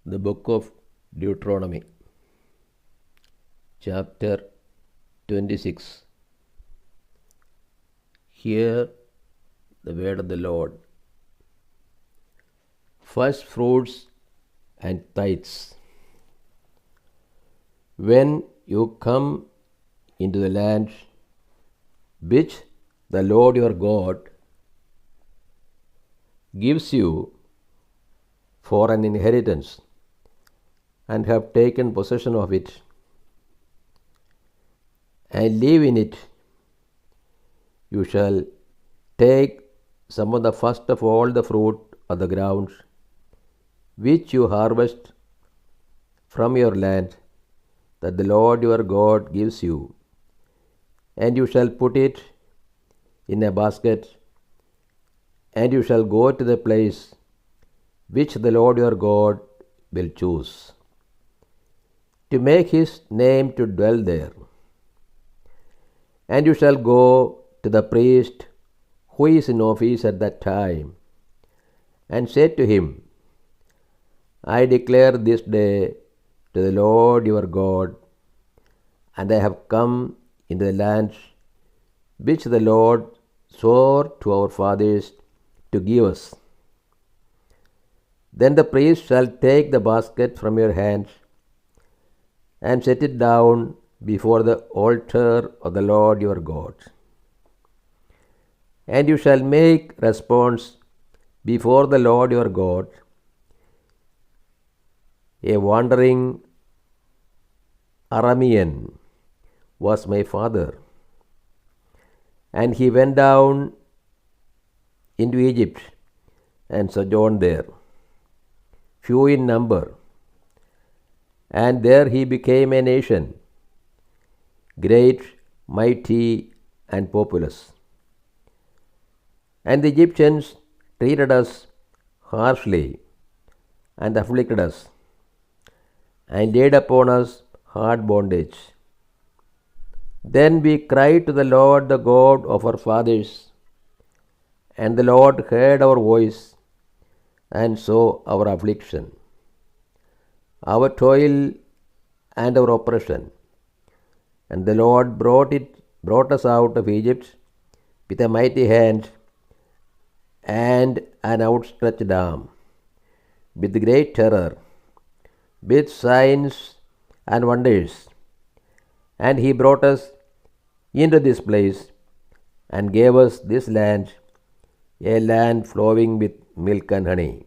The Book of Deuteronomy, Chapter 26. Hear the word of the Lord. First fruits and tithes. When you come into the land which the Lord your God gives you for an inheritance, and have taken possession of it, and live in it, you shall take some of the first of all the fruit of the ground which you harvest from your land that the Lord your God gives you, and you shall put it in a basket, and you shall go to the place which the Lord your God will choose, to make his name to dwell there. And you shall go to the priest who is in office at that time, and say to him, I declare this day to the Lord your God, and I have come into the land which the Lord swore to our fathers to give us. Then the priest shall take the basket from your hands and set it down before the altar of the Lord your God. And you shall make response before the Lord your God. A wandering Aramean was my father, and he went down into Egypt and sojourned there, few in number, and there he became a nation, great, mighty, and populous. And the Egyptians treated us harshly and afflicted us, and laid upon us hard bondage. Then we cried to the Lord, the God of our fathers, and the Lord heard our voice and saw our affliction, our toil and our oppression. And the Lord brought us out of Egypt with a mighty hand and an outstretched arm, with great terror, with signs and wonders. And he brought us into this place and gave us this land, a land flowing with milk and honey.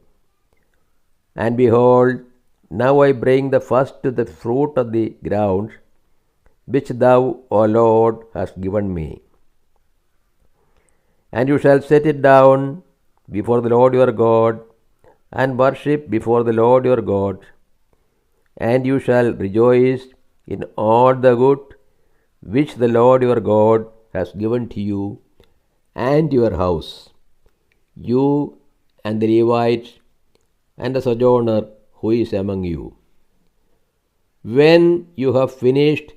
And behold, now I bring the first to the fruit of the ground, which thou, O Lord, hast given me. And you shall set it down before the Lord your God, and worship before the Lord your God. And you shall rejoice in all the good which the Lord your God has given to you and your house, you and the Levite and the sojourner who is among you. When you have finished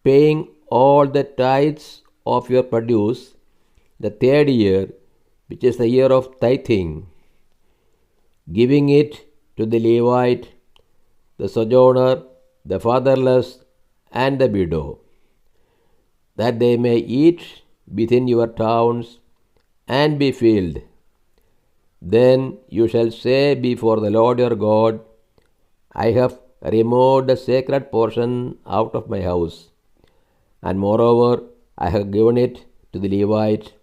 paying all the tithes of your produce, the third year, which is the year of tithing, giving it to the Levite, the sojourner, the fatherless, and the widow, that they may eat within your towns and be filled. Then you shall say before the Lord your God, I have removed the sacred portion out of my house, and moreover I have given it to the Levite,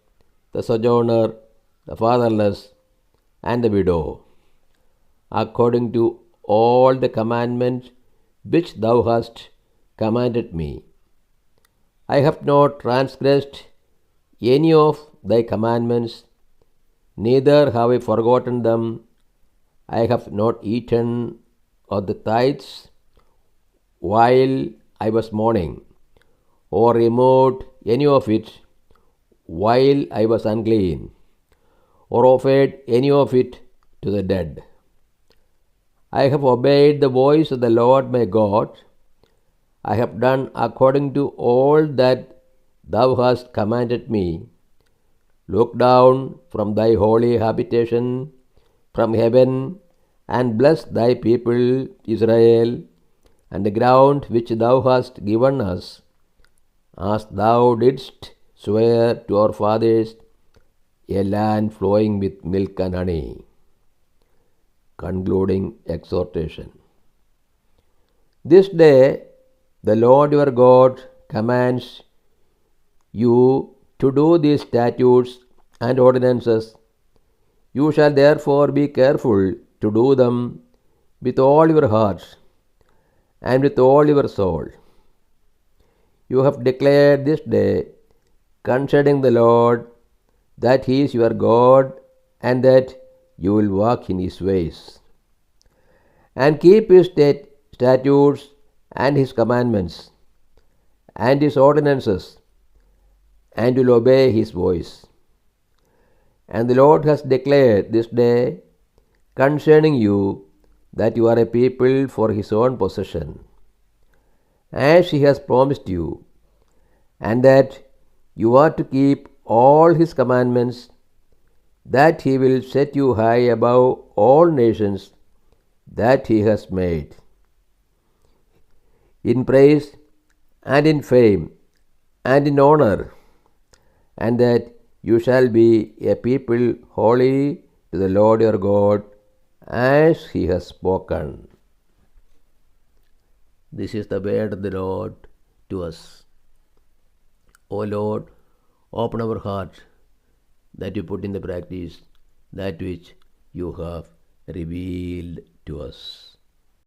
the sojourner, the fatherless, and the widow, according to all the commandments which thou hast commanded me. I have not transgressed any of thy commandments, neither have I forgotten them. I have not eaten of the tithes while I was mourning, or removed any of it while I was unclean, or offered any of it to the dead. I have obeyed the voice of the Lord my God. I have done according to all that thou hast commanded me. Look down from thy holy habitation, from heaven, and bless thy people Israel, and the ground which thou hast given us, as thou didst swear to our fathers, a land flowing with milk and honey. Concluding exhortation. This day the Lord your God commands you to do these statutes and ordinances. You shall therefore be careful to do them with all your heart and with all your soul. You have declared this day concerning the Lord that He is your God, and that you will walk in His ways, and keep His statutes and His commandments and His ordinances, and will obey His voice. And the Lord has declared this day concerning you that you are a people for His own possession, as He has promised you, and that you are to keep all His commandments, that He will set you high above all nations that He has made, in praise and in fame and in honor, and that you shall be a people holy to the Lord your God, as He has spoken. This is the word of the Lord to us. O Lord, open our hearts that we put in the practice that which you have revealed to us.